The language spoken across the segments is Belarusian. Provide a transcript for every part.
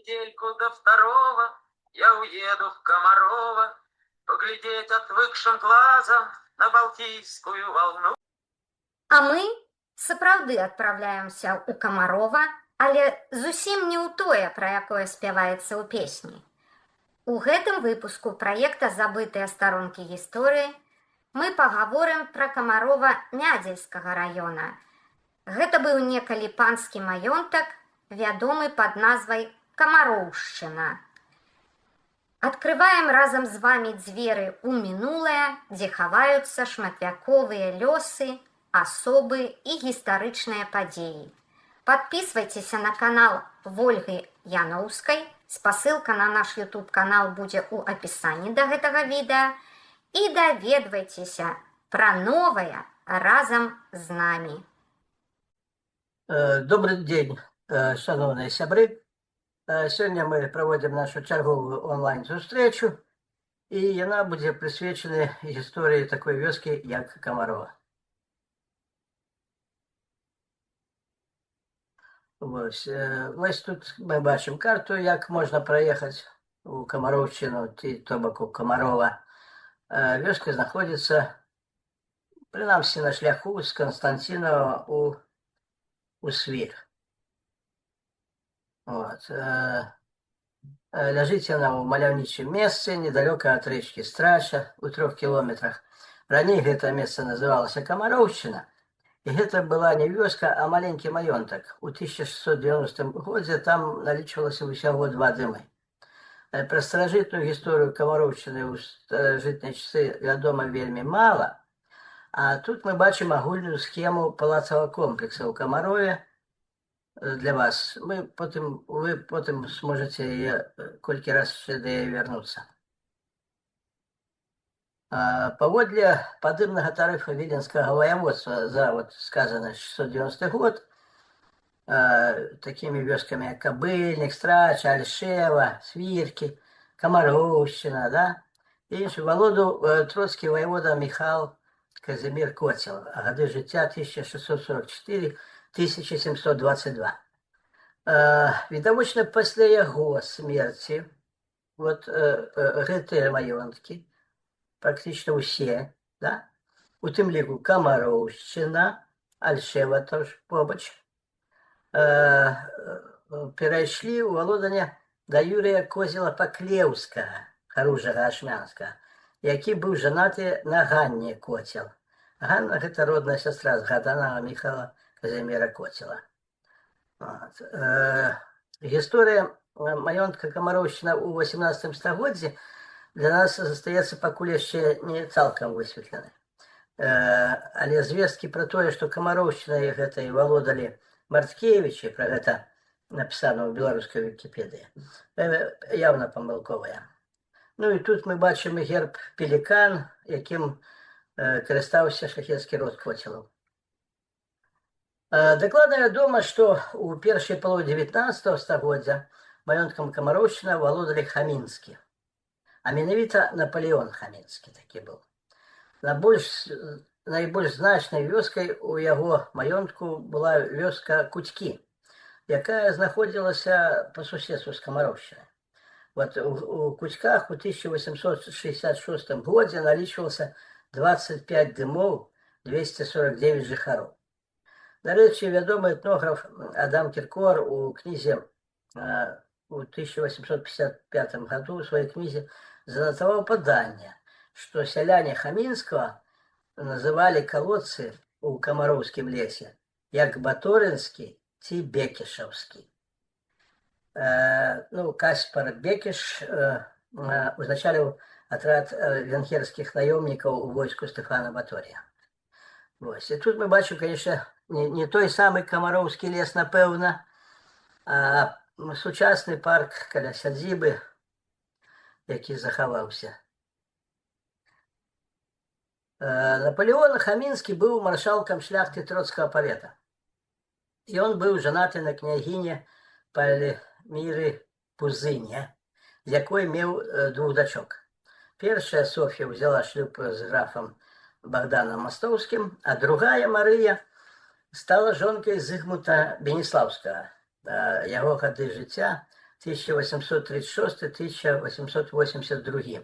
недельку до второго я уеду в Комарова поглядеть отвыкшим глазом на Балтийскую волну. А мы сапраўды адпраўляемся ў Камарова, але зусім не ў тое, пра якое спяваецца ў песні. У гэтым выпуску праекта «Забытыя старонкі гісторыі» мы пагаворым пра Камарова Мядзельскага раёна. Гэта быў некалі панскі маёнтак, вядомы пад назвай Камароўшчына. Адкрываем разам з вамі дзверы ў мінулае, дзе хаваюцца шматвяковыя лёсы, асобы і гістарычныя падзеі. Падпісвайцеся на канал Вольгі Яноўскай, спасылка на наш YouTube-канал будзе ў апісанні да гэтага відэа, і даведвайцеся пра новае разам з намі. Добрый день, шановные сябры. Сегодня мы проводим нашу чарговую онлайн-зустречу, и она будет присвечена истории такой вёски, як Комарова. Ось тут мы бачим карту, як можна проехать у Комаровщину, то бок у Комарова. Вёска знаходится, принамсі, на шляху з Константинова у Свір. Вот. Ляжыць яна ў маляўнічым месцы, недалёка ад рэчкі Страча, у 3 кілометрах. Раней гэта месца называлася Камароўшчына, і гэта была не вёска, а маленькі маёнтак. У 1690 годзе там налічвалася ўсяго 2 дамы. Пра старажытную гісторыю Камароўшчыны ў старажытныя часы вядома вельмі мала, а тут мы бачым агульную схему палацавага комплекса ў Камарове для вас. Вы потым сможаце яе колькі раз яшчэ да яе вярнуцца. Паводле падымнага тарыфа Віленскага ваяводства за сказаны 690 год, такімі вёскамі як Кабыльнік, Страча, Альшева, Свіркі, Камароўшчына, да? І іншы валодаў троцкі ваявода Міхал Казімір Коцел, а гады жыцця 1644-1722. Відавочна, пасля яго смерці гэтыя маёнткі, практычна ўсе, да? У тым ліку Камароўшчына, Альшева тоже побач, перайшлі ў валоданне да Юрія Козела-Паклеўскага, харужага ашмянскага, які быў жанаты на Ганне Коцел. Ганна – гэта родная сястра згаданага Міхала Казіміра Коцела. Гісторыя маёнтка Камароўшчына ў 18 стагоддзі для нас застаецца пакуль яшчэ не цалкам высветлены. Але звесткі пра тое, што Камароўшчынай гэтай валодалі Марцкевічы, пра гэта напісана ў беларускай Вікіпедыі, явна памылковая. Ну і тут мы бачым герб пелікан, якім карыстаўся шляхецкі род Коцелаў. Дакладна вядома, што ў першай палове 19 стагоддзя маёнткам Камароўшчына валодалі Хамінскі, а менавіта Напалеон Хамінскі такі быў. Найбольш значнай вёскай у яго маёнтку была вёска Куцькі, якая знаходзілася па суседству з Камароўшчынай. У Куцьках у 1866 годзе налічвалася 25 дымоў, 249 жыхароў. Дарэчы, вядомы этнограф Адам Кіркор у кнізе у 1855 году у сваёй кнізе занатаваў паданне, што сяляне Хамінскага называлі калодцы ў камароўскім лесе як Баторынскі ці Бекішаўскі. Каспар Бекіш узначаліў атрад венгерскіх наёмнікаў у войску Стэфана Баторія. І тут мы бачым, конечно, не той самы камароўскі лес, напэўна, а сучасны парк каля сядзібы, які захаваўся. Напалеон Хамінскі быў маршалкам шляхты троцкага павета. Ён быў жанаты на княгіне Пальміры Пузыне, з якой меў 2 дачок. Першая Соф'я ўзяла шлюб з графам Богданом Мастовскім, а другая Марыя стала жонкай Зыгмунта Беніслаўскага. Яго гады жыцця 1836-1882.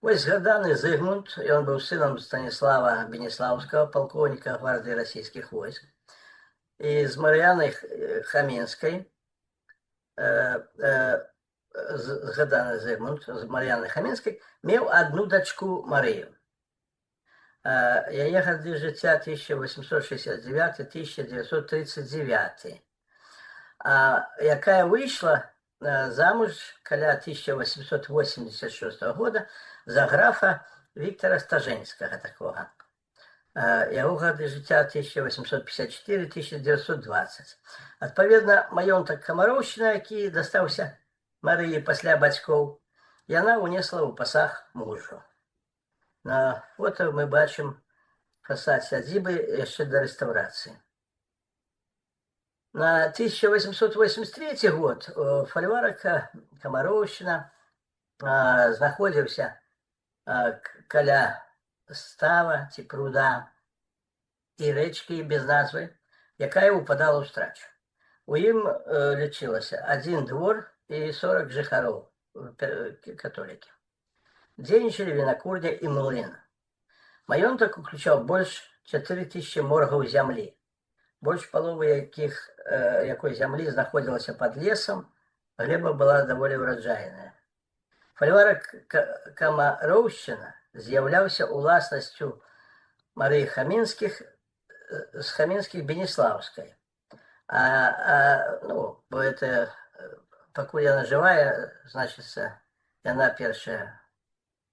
Вось згаданы Зыгмунд, ён быў сынам Станіслава Беніслаўскага, палкоўніка гвардыі расійскіх войск, і з Мар'яны Хаменскай, згаданы Зыгмунд з Мар'яны Хаменскай, меў адну дачку Марыю. Яе гады жыцця 1869-1939, якая выйшла замуж каля 1886 года за графа Віктора Стажэнскага такога. Яго гады жыцця 1854-1920. Адпаведна, маёнтак Камароўшчына, які дастаўся Марыі пасля бацькоў, яна ўнесла ў пасаг мужу. На фото мы бачым фасад сядзібы яшчэ да рэстаўрацыі. На 1883 год фальварак Камароўшчына знаходзіўся каля става ці пруда і рэчкі без назвы, якая ўпадала ў страчу. У ім лічылася адзін двор і 40 жыхароў, католікі. Дзейнічалі вінакурня і млын. Маёнтак уключаў больш 4000 моргаў зямлі, больш паловы якой зямлі знаходзілася пад лесам, глеба была даволі ўраджайная. Фальварак Камароўшчына з'яўляўся уласнасцю Марыі Хаменскіх з Хаменскіх Беніслаўскай. Бо это, пакуль яна жывая, значыцца, яна першая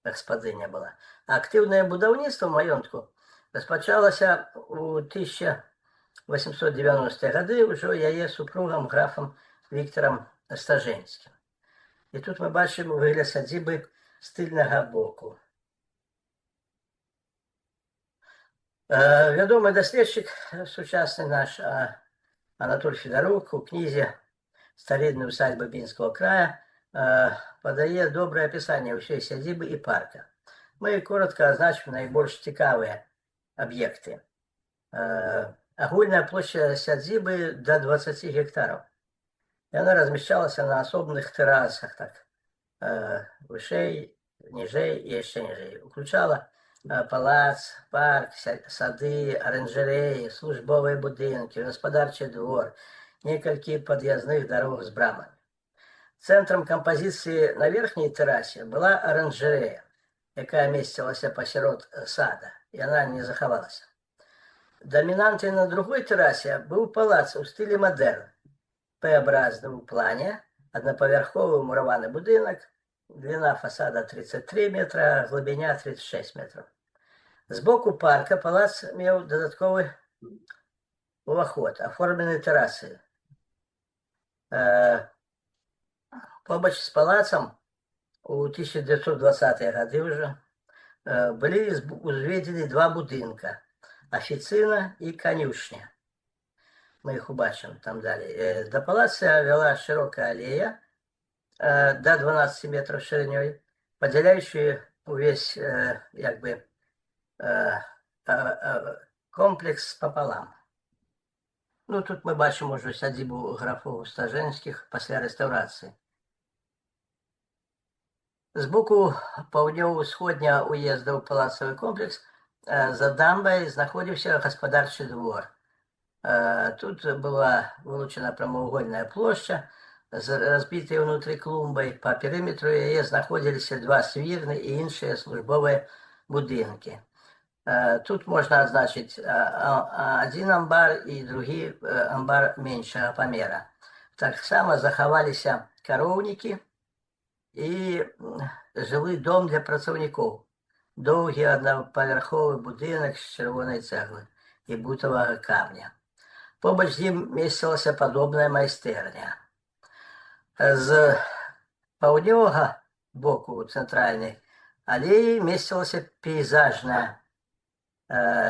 гаспадыня была. Актыўнае будаўніцтва маёнтку распачалася ў 1890-е гады ўжо яе супругам графам Віктарам Стажэнскім. І тут мы бачым выгляд сядзібы з тыльнага боку. Вядомы даследчык сучасны наш Анатоль Федарук у кнізе «Старинные усадьбы Пінского края» падае добрае апісанне ўсёй сядзібы і парка. Мы коротко азначым найбольш цікавыя аб'екты. Агульная площа сядзібы да 20 гектараў. Яна размещалася на асобных тэрасах, так, вышэй, ніжэй і яшчэ ніжэй. Уключала палац, парк, сады, аранжарэі, службовыя будынкі, гаспадарчы двор, некалькі пад'язных дарог з брамамі. Цэнтрам кампазіцыі на верхняй тэрасе была аранжарэя, якая месцілася пасярод сада. Яна не захавалася. Дамінантай на другой тэрасе быў палац у стылі мадэрн, П-абразны ў плане, аднапавярховы мураваны будынак, длина фасада 33 метра, глыбіня 36 метров. Збоку парка палац меў дадатковы уваход, аформлены тэрасай. Побач з палацам у 1920-е гады ўжо былі узведзены два будынка, афіцына і канюшня. Мы іх убачым там далей. Да палаца вяла шырокая алея до 12 метров шырынёй, падзяляючы увесь комплекс пополам. Ну, тут мы бачым ужо сядзібу графоў Стажэнскіх пасля рэстаўрацыі. Збоку паўднёва-ўсходняга уезда ў палацавы комплекс за дамбай знаходзіўся гаспадарчы двор. Тут была вылучена прамавугольная плошча з разбітай унутры клумбай. Па перыметру яе знаходзіліся два свірны і іншыя службовыя будынкі. Тут можна адзначыць адзін амбар і другі амбар меншага памера. Таксама захаваліся кароўнікі і жылы дом для працаўнікоў. Доўгі аднапавярховы будынак з чырвонай цэглы і бутавага камня. Побач з ім месцілася падобная майстэрня. З паўднёвага боку цэнтральнай алеі месцілася пейзажная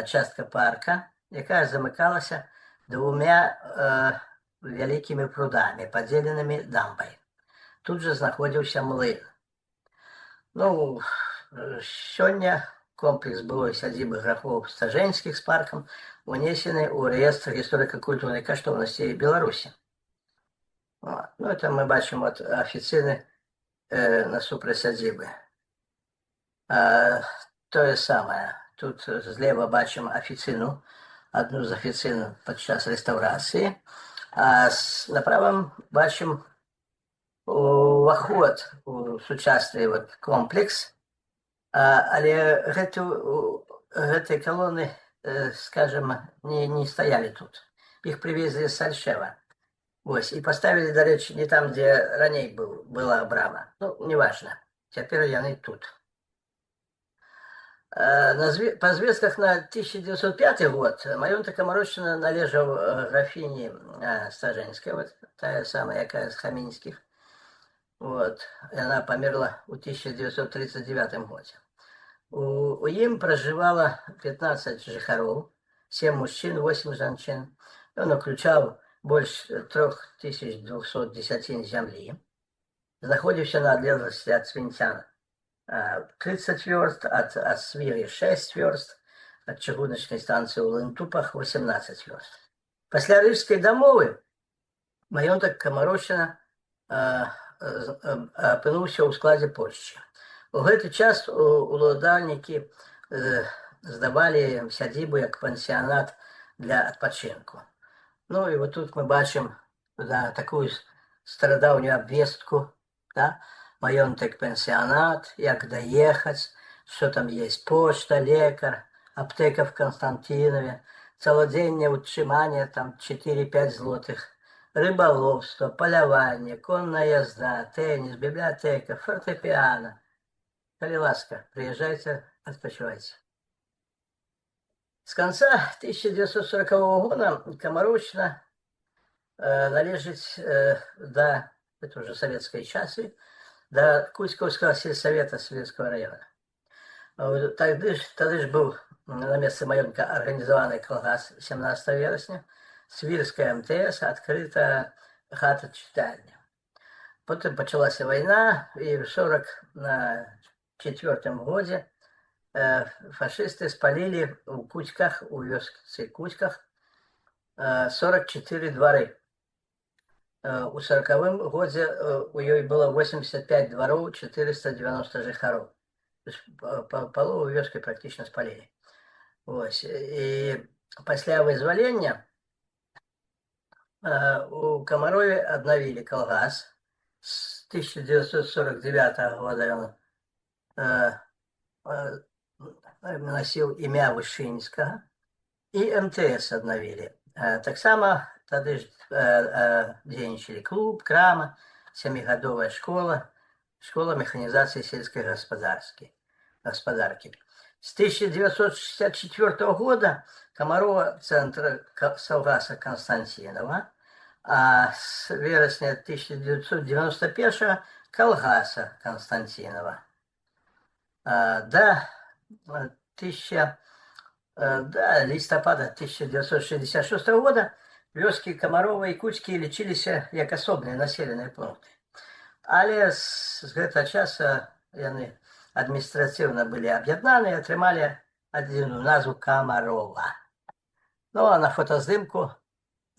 частка парка, якая замыкалася двумя вялікімі прудамі, падзеленымі дамбай. Тут жа знаходзіўся млын. Ну, сёння комплекс былой сядзібы графоў Стажэнскіх з паркам, унесены ў рэестр гісторыка-культурнай каштоўнасці Беларусі. От. Ну, це ми бачимо от офіцини насупраць сядзібы. Тое самае. Тут злева бачым афіцыну, одну з афіцын падчас рэстаўрацыі, а на правым бачым уваход у сучасны вот комплекс, але гэтыя калоны, скажем, не стаялі тут. Іх прывезлі з Сальшева. Вось, і паставілі, дарэчы, не там, дзе раней была брама. Ну, неважна. Цяпер яны тут. Па звестках на 1905 год маёнтак Камароччына належаў графіні Стажэнскай, вот, тая самая, якая з Хамінскіх. Вот. Яна памерла ў 1939 годзе. У ім пражывала 15 жыхароў, 7 мужчын, 8 жанчын. Ён уключаў больш 3200 дзесяцін зямлі. Знаходзіўся на адлегласці ад Свінцяна 30 вёрст, ад Свірі 6 вёрст, ад чыгуначнай станцыі ў Лынтупах 18 вёрст. Пасля рыжскай дамовы маёнтак Камароччына апынуўся ў складзе Польшчы. У гэты час уладальнікі здавалі сядзібу як пансіянат для адпачынку. Ну і вот тут мы бачым такую старадаўнюю абвестку, маёнтак-пансіянат, як даехаць, что там есть почта, лекар, аптека в Константинове, цалодзенне утрыманне там 4-5 злотых, рыбаловство, поляванне, конная язда, теннис, библиотека, фортепиано. Коли ласка, приезжайте, отпочивайте. С конца 1940 года Камароччына належыць да, это уже советские часы, до Кузьковского сельсовета Советского района. Тады ж быў на месцы маёнтка арганізаваны калгас 17 верасня, Свірская МТС, адкрыта хата-чытальня. Потым пачалася вайна, і ў 1944 годзе фашысты спалілі ў Кузьках, у вёсцы Кузьках 44 двары. У 40-м годзе у ёй было 85 двароў, 490 жыхароў. Палову вёскі практычна спалілі. Вось. І пасля вызвалення у Камарове аднавілі калгас. З 1949 года ён насіў імя Вышынскага, і МТС аднавілі. Таксама тады ж дзейнічалі клуб, крама, 7-гадовая школа, школа механізацыі сельскай гаспадаркі. С 1964 года Комарова центр Саўгаса Константинова, а с вересня 1991 Колгаса Константинова. До листопада 1966 года вёскі Комарова і Куцькі лічыліся як асобныя населеныя пункты. Але з гэтага часа яны адміністрацыйна былі аб'яднаны і атрымалі адзіную назву Комарова. Ну а на фотаздымку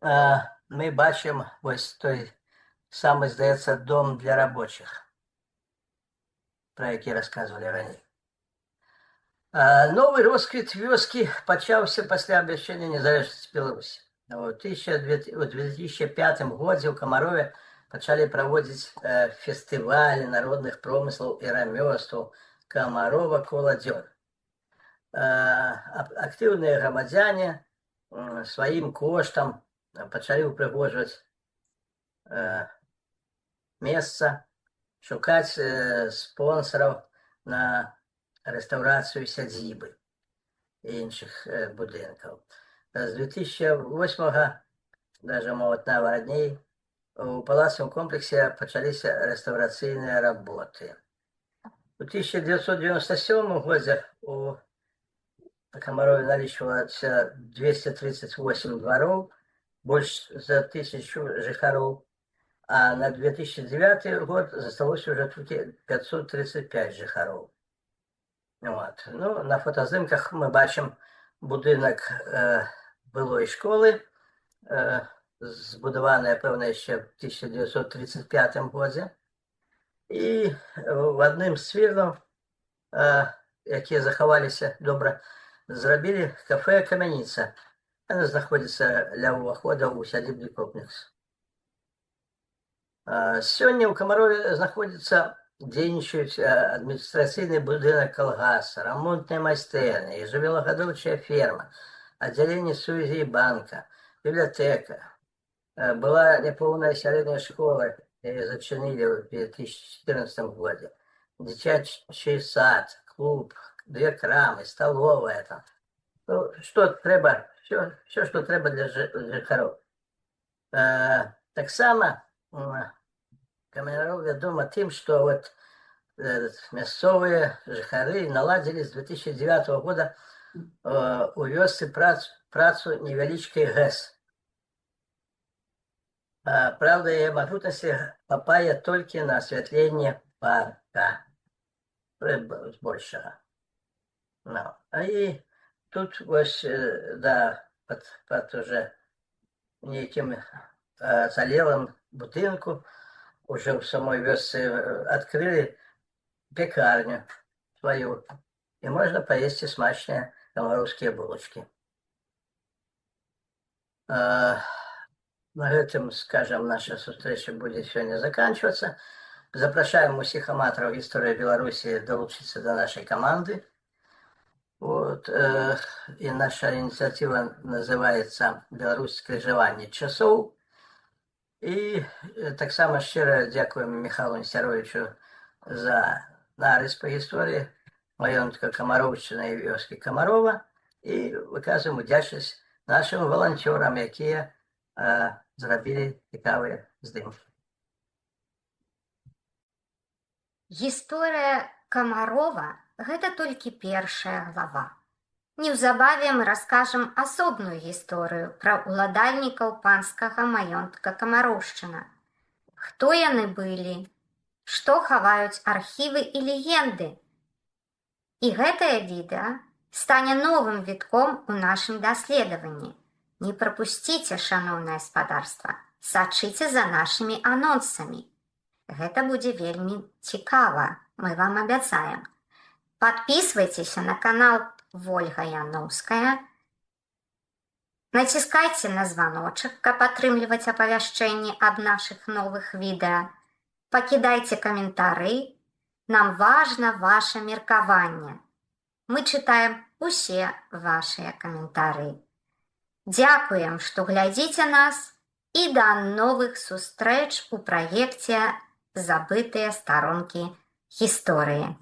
мы бачым вось той самы, здаецца, дом для рабочих, про які расказвалі раней. Новы росквіт вёскі пачаўся пасля абвяшчэння незалежнасці Беларусі. У 2005 годзе ў Камарове пачалі праводзіць фестывалі народных промыслаў і рамёстваў Камарова коладзён. Актыўныя грамадзяне сваім коштам пачалі ўпрыгожваць месца, шукаць спонсораў на рэстаўрацыю сядзібы і іншых будынкаў. З 2008 даже нават раней у палацавым комплексе пачаліся рэстаўрацыйныя работы. У 1997 годзе у Камарове налічвалася 238 двароў, больш за 1000 жыхароў, а на 2009 год засталося уже толькі 535 жыхароў. Вот. Ну, на фотаздымках мы бачым будынак былой школы, збудаваная, пэўна, яшчэ ў 1935 годзе. І в адным з фільмаў, якія захаваліся добра, зрабілі кафэ «Камяніца». Яно знаходзіцца ля ўвахода ў сядзібны комплекс. Сёння ў Камарове знаходзіцца, дзейнічаюць адміністрацыйны будынак калгаса, рамонтная майстэрня і жывёлагадоўчая ферма, аддзяленне сувязі банка, бібліятэка. Была няпоўная сярэдняя школа, яе зачынілі ў 2014 годзе. Дзіцячы сад, клуб, 2 крамы, сталовая там. Ну, што трэба, все, што трэба для жыхароў. Таксама Камаров вядома тым, што вот мясцовыя жыхары наладзілі з 2009 года у вёсцы працу невялічкай ГЭС. Правда, яе магутнасці хапае толькі на асвятленне парка збольшага. І тут вось, да, пад уже нейкім ацалелым будынку уже ў самой вёсцы адкрылі пекарню сваю, і можна паесці смачныя камароўскія булачкі. На гэтым, скажем, наша сустрэча будзе сёння заканчвацца. Запрашаем усіх аматараў гісторыі Беларусі далучыцца да нашай каманды. Вот, і наша ініцыятыва называецца «Беларусь скрыжаванне часоў». І таксама шчыра дзякуем Міхалу Несцяровічу за нарыс па гісторыі маёнтка Камароўшчыны і вёскі Камарова, і выказваем удзячнасць нашым валанцёрам, якія зрабілі цікавыя здымкі. Гісторыя Камарова – гэта толькі першая глава. Неўзабаве мы раскажам асобную гісторыю пра ўладальнікаў панскага маёнтка Камароўшчына. Хто яны былі, што хаваюць архівы і легенды. І гэтае відэа стане новым вітком у нашым даследаванні. Не прапусціце, шаноўнае спадарства, сачыце за нашымі анонсамі. Гэта будзе вельмі цікава, мы вам абяцаем. Подписывайтеся на канал Вольга Яноўская, націскайце на званочак, каб атрымліваць апавяшчэнні аб нашых новых відэа, пакідайце каментары, нам важна ваша меркаванне. Мы чытаем усе вашыя каментары. Дзякуем, што глядзіце нас, і да новых сустрэч у праекце «Забытыя старонкі гісторыі».